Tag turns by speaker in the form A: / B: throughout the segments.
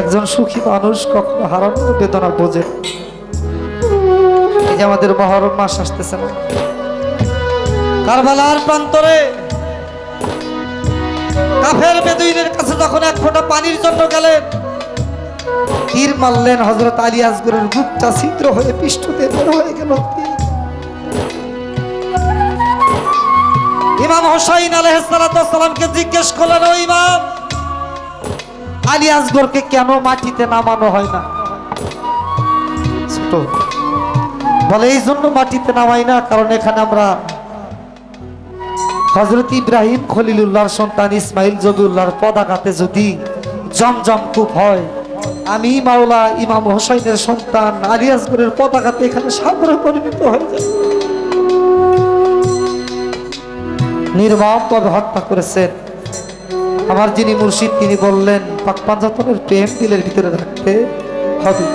A: একজন সুখী মানুষ কখনো হারানোর বেদনা বোঝে। এই যে আমাদের মহরম মাস আসতেছে না, কারবালার প্রান্তরে কাফের বেদুইনের কাছে যখন এক ফোঁটা পানির জন্য গেলেন, তীর মারলেন, হযরত আলী আসগরের বুকটা ছিদ্র হয়ে পৃষ্ঠতে বের হয়ে গেল। ইমাম হোসাইন আলাইহিস সালামকে জিজ্ঞেস করলেন, ও ইমাম, আলী আসগরকে কেন মাটিতে নামানো হয় না? ছোট বলে, এই জন্য মাটিতে নামাই না, কারণ এখানে আমরা হযরত ইব্রাহিম খলিলুল্লাহর সন্তান ইসমাইল জবিউল্লাহর পদাঘাতে যদি জমজম কূপ হয়, আমি মাওলা ইমাম হোসাইনের সন্তান আলী আসগরের পতাকাতে এখানে সাগরে পরিণত হয়ে যায়। নির্মমভাবে হত্যা করেছেন আমার যিনি মুর্শিদ, তিনি বললেন পাক পাঞ্জাতনের প্রেম দিলের ভিতরে রাখতে হবে।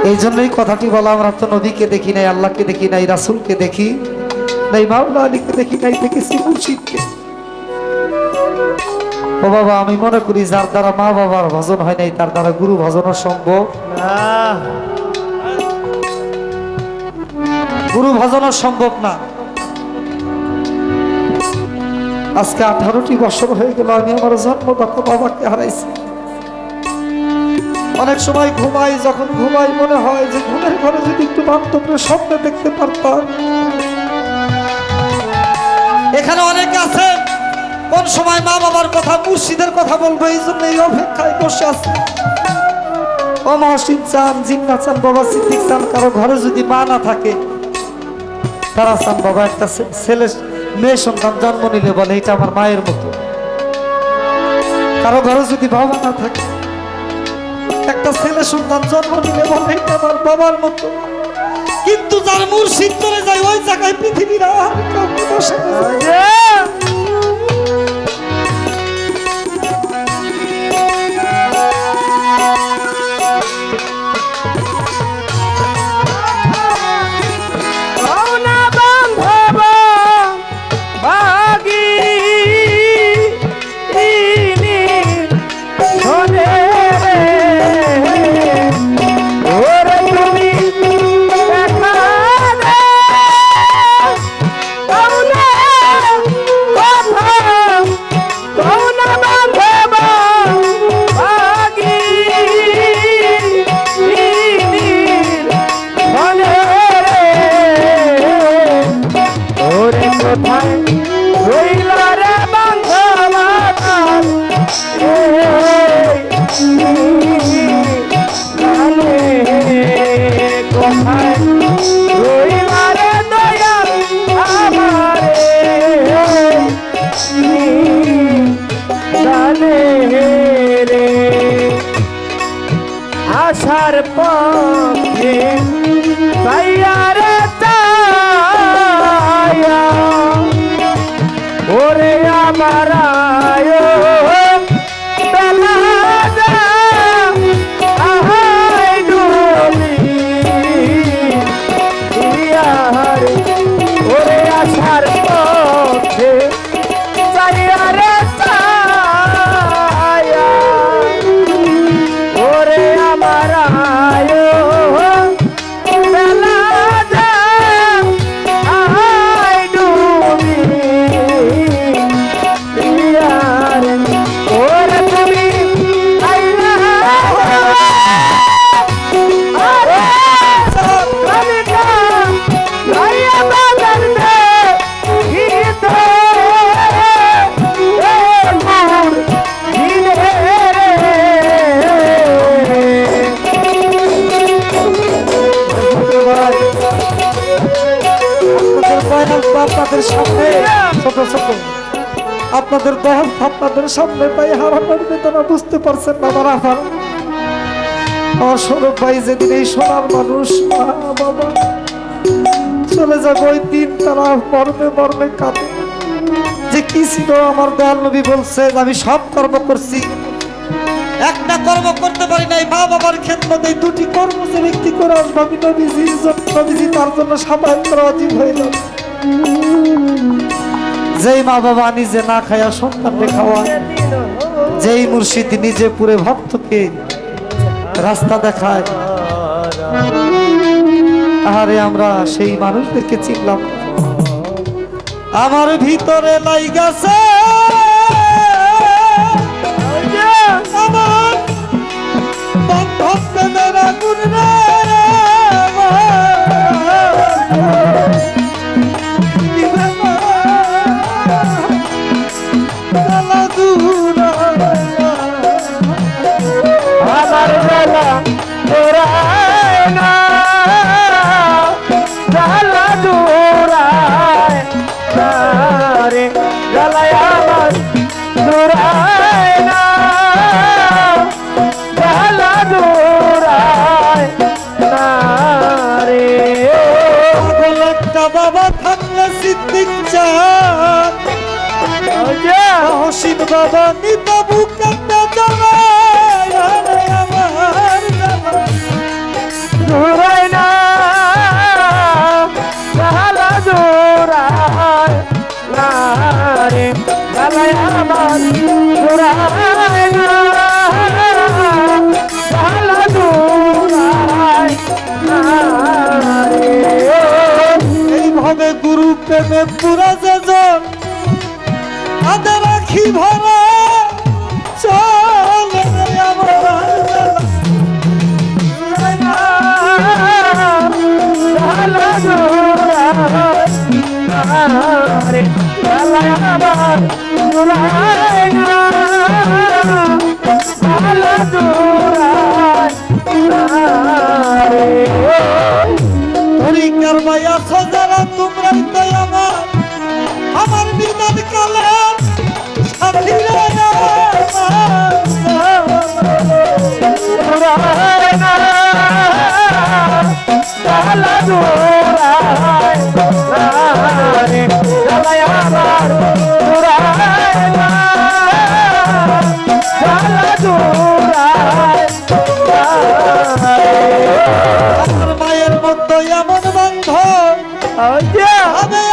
A: এই জন্যই কথাটি বলা, আমরা তো নবীকে দেখি নাই, আল্লাহকে দেখি নাই, রাসূলকে দেখি নাই, মাওলা আলীকে দেখি নাই, দেখেছি মুর্শিদকে। ও বাবা, আমি মনে করি যার দ্বারা মা বাবার ভজন হয় নাই তার দ্বারা গুরু ভজনও সম্ভব না, গুরু ভজনও সম্ভব না। আজকে 18টি বছর হয়ে গেল আমি আমার জন্মদাতা বাবাকে হারাইছি। অনেক সময় ঘুমাই, যখন ঘুমাই মনে হয় যে ঘুমের ঘরে যদি একটু বাস্তবে স্বপ্ন দেখতে পারতাম। এখানে অনেকে আছে কোন সময় মা বাবার কথা, মুর্শিদের কথা বলবো, এই জন্য এই অপেক্ষায় বসে আছে। ও মহসিন চান, জিন্না চান, বাবা সিদ্দিক চান, কারো ঘরে যদি মা না থাকে তারা চান বাবা একটা ছেলে মেয়ে সন্তান জন্ম নিলে বলে এটা আমার মায়ের মতো। কারো ঘরে যদি বাবা না থাকে, একটা ছেলে সন্তান জন্ম নিলে বলে এটা আমার বাবার মতো। কিন্তু যার মুর্শিদ চলে যায় ওই জায়গায় পৃথিবীর আর কাউকে বসে না।
B: আশার পথে তাইয়ারে তাইয়া ওরে আমার আয়ো বেলা আহাই ডুবি ইয়ার ওরে আশার পথে তাইয়ারে তাইয়া ওরে আমার আয়ো বেলা আহাই ডুবি ইয়ার ওরে তুমি আইলা আরে কবিতা লাইয়া বাগান দে গীত এ মোর দিনে
A: আপনাদের সামনে ছোট ছোট আপনাদের দয়াল আপনাদের সামনে পাই হারানোর বেদনা বুঝতে পারছেন না। আমার আমার সৌরভ ভাই যেদিন এই সোনার মানুষ মা বাবা চলে যাবে ওই দিন তারা মর্মে মর্মে কাঁদে যে কি ছিল। আমার দয়াল নবী বলছে আমি সব কর্ম করছি, একটা কর্ম করতে পারি নাই, মা বাবার খেদমতে এই দুটি কর্ম যে ব্যক্তি করে আসবে আমি নবীজি তার জন্য সাবায়ন করা অজীব হয়ে যাবে। যেই মা বাবা নিজে না খায়া সন্তানকে খাওয়ায়, যেই মুর্শিদ নিজে পুরে ভক্তকে রাস্তা দেখায়, আরে আমরা সেই মানুষদেরকে চিনলাম না। আমার ভিতরে লাইগাছে আমার বন্ধন প্রেমের আগুন রে,
B: আমার জ্বালা দূরায় না, জ্বালা দূরায় না রে, জ্বালায় আমার দূরায় না, জ্বালা দূরায় না রে।
A: পাগল একটা বাবা থাকলে সিদ্দিক চাঁদ, হসিন বাবা নিতা বুকাতে জ্বালায়, আরে আমার জ্বালা
B: দূরায় না, জ্বালা দূরায় না রে, জ্বালায় আমার দূরায় না, জ্বালা দূরায় না রে।
A: এইভাবে গুরু প্রেমে পুরা যেজন আদা রাখি ভরা চলে আমার জ্বালা।
B: জ্বালা দূরায় না রে, জ্বালায় আমার দূরায় না, জ্বালা দূরায় না রে।
A: তরিকার মায়া সজারা তোমরাই তো আমার বিদান কালের সাথী রে আমার।
B: দূরায় না, জ্বালা দূরায় না রে, জ্বালায় আমার দূরায় না, জ্বালা দূরায় না রে।
A: আমার মায়ের মতো এমন বন্ধ হবে আর কেউ হবে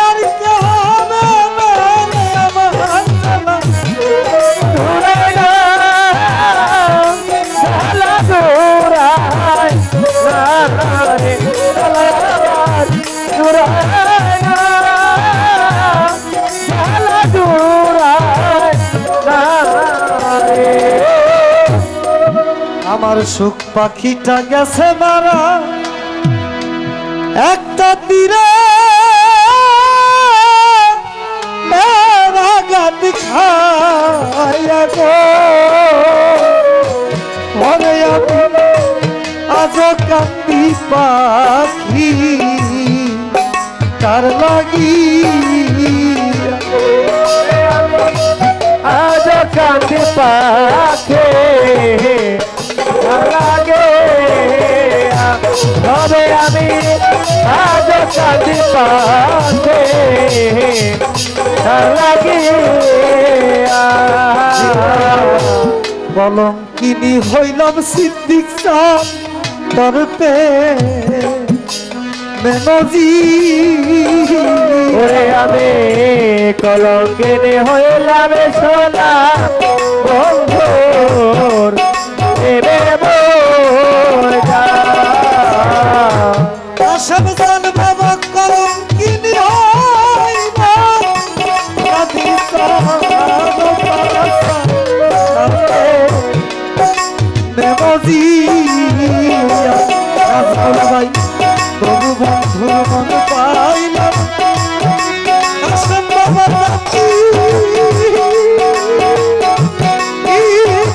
A: না রে আমার জ্বালা।
B: দূরায় না, জ্বালা দূরায় না রে, জ্বালায় আমার দূরায় না, জ্বালা দূরায় না রে।
A: আমার সুখ পাখিটা গেছে মারা একটা তীরে, আঘাত খাইয়া গো ঘরে আমি আজ কান্দি পাখি কার লাগি।
B: আজ কান্দি পাখে লাগে, তবে আমি আজ কান্দি পাখে লাগে।
A: কলঙ্কিনী হইলাম সিদ্দিক চাঁদ তরপে মেনজি।
B: ওরে আমি কলঙ্কিনী হইলাম সোনা বন্ধুর প্রেমের বোঝা।
A: আসাম জান বাবা কলঙ্কিনী হইলাম কাঁদি চাঁদ মেনজি। রাজকুল ভাই তবু বন্ধুর মন পাইলাম, আসাম বাবা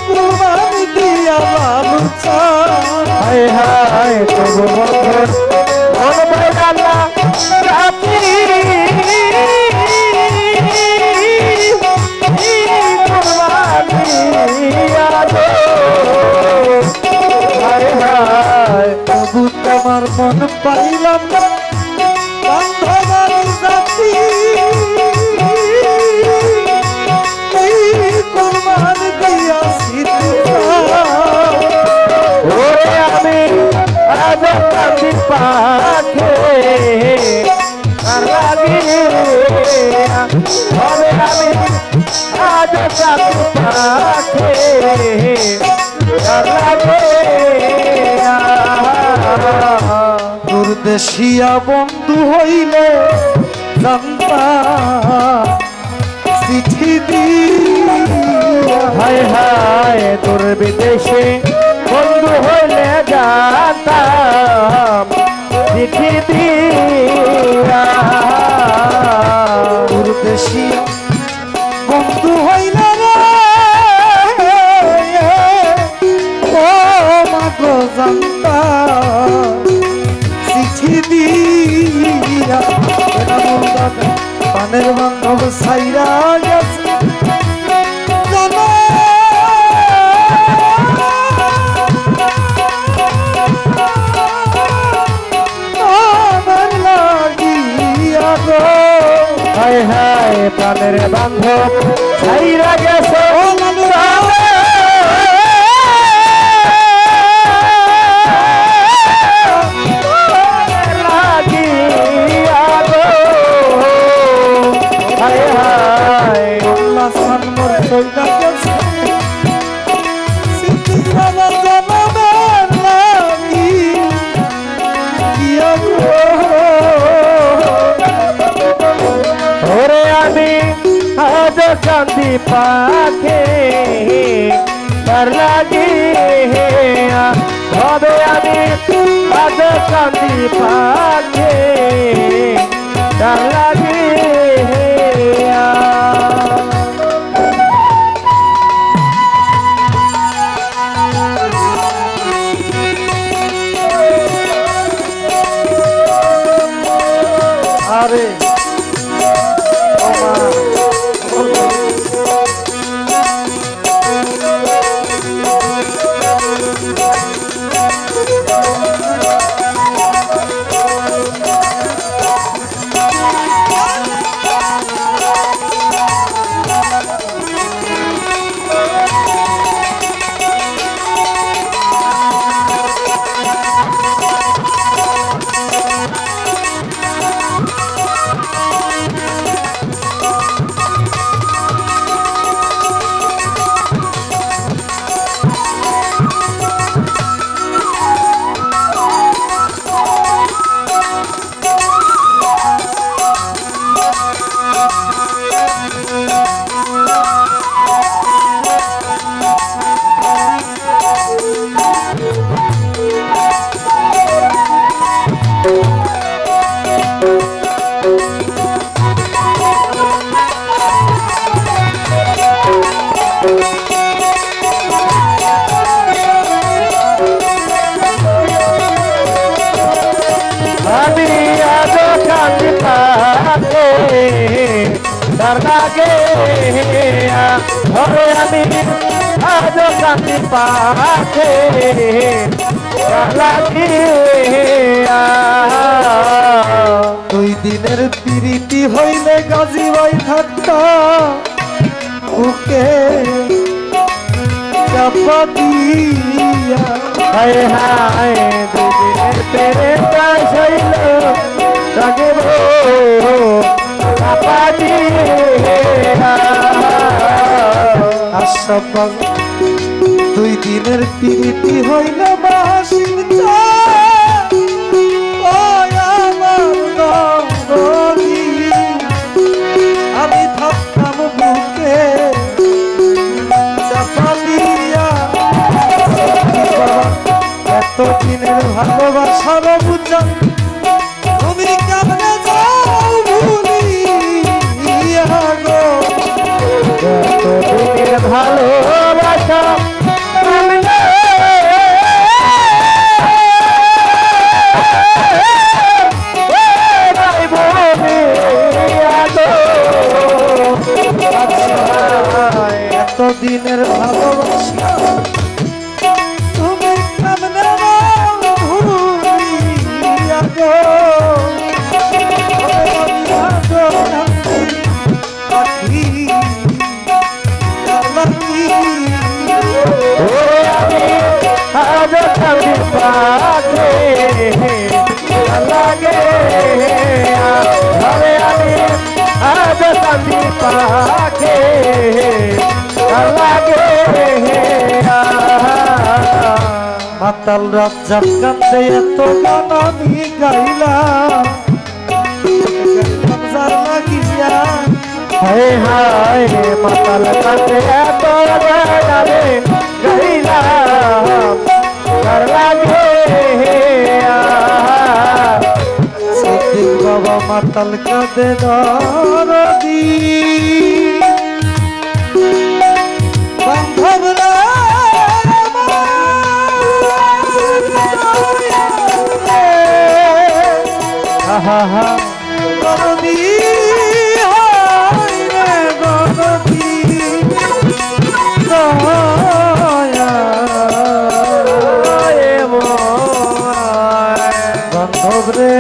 A: কুরবানি দিয়া লালু চাঁদ।
B: হায় হায় তবু বন্ধুর মন পাইলাম না রাতি, হায় হায়
A: তবু তোমার মন পাইলাম না বান্ধবার জাতি। এই কুরবান দিয়াছি
B: ওরে আমি আজ কান্দি পাখে লাগি, হবে আমি আজ কান্দি পাখে
A: দেশিয়া বন্ধু হইলে জানতাম চিঠি দিয়া
B: হায় হায় তোর বিদেশে বন্ধু হইলে জানতাম চিঠি দিয়া
A: তোর দেশিয়া বন্ধু হইলে রে ও মাগো জানতাম চিঠি দিয়া পানের বান্ধব সাইরা গেছে জানো আমার লাগিয়া গো
B: হায় হায় প্রাণের বান্ধব ছাইরা গেছে লাগিয়া গো হায় হায়
A: আল্লাহ সানমর কইরা গেছে সিদ্ধি বাবা জানাবার লাগি গিয়া গো
B: ওরে আমি আজ কান্দি পাখে তার লাগি হবে আমি আজ কান্দি পাখে তার লাগি
A: আরে
B: আমি আজ কান্দি পাখে তার লাগে ধরে আমি আজ কান্দি পাখে তার লাগে
A: দুই দিনের পিরিতি হইলে গাজী ভাই থাকতা বুকে চাপা দিয়া
B: হায় হায় দুদিনের পেরে প্রায় শৈল রাগেব কাপাটি
A: আশাবাদ দুই দিনের পিরিতি হইলে বাসির আমি থাকতাম বুকে চাপা দিয়া এতদিনের ভালোবাসার বুঝান তুমি কেমনে যাও ভুলিয়া গো
B: এতদিনের ভালোবাসা
A: এতদিনের ভালোবাসা তুমি কেমনে ভুলিয়া গো পাখি
B: আজ কান্দি পাখে লাগে ঘরে আমি আজ কান্দি পাখে লাগে
A: মাতাল রাত কান্দে এত গান আমি গাইলাম যার লাগিয়া
B: হায় হায় মাতাল কাছে এত গানে গাইলাম তার লাগে
A: সিদ্দিক বাবা মাতাল কাঁদে দরদি বান্ধব রে
B: আহা
A: দরদি হায় রে দরদি দয়া বান্ধব রে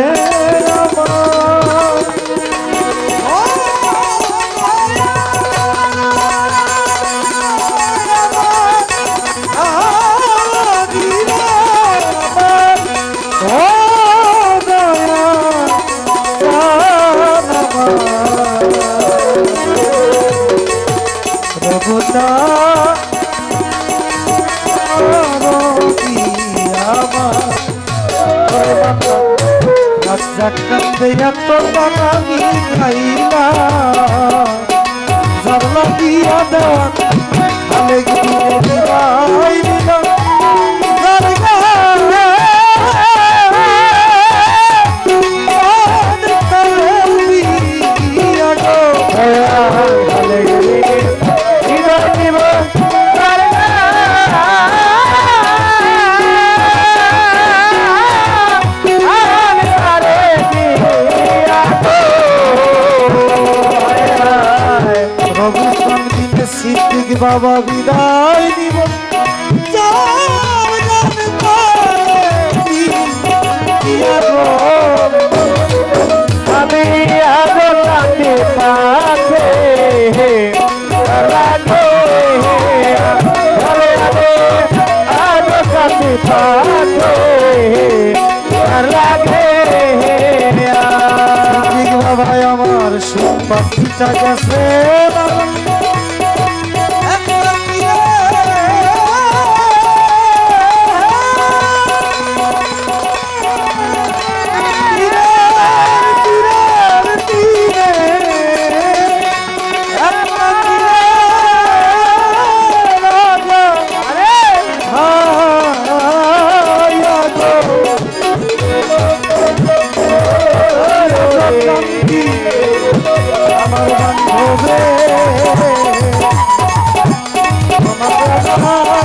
A: সিদ্দিক বাবা বিদায় দিব
B: আমি আগুন লাগতে পাখে লাগে ঘরে আগে আগুন লাগতে পাখে লাগে
A: সিদ্দিক বাবা আমার সুপাঠিটা গেছে আমার বান্ধব রে আমার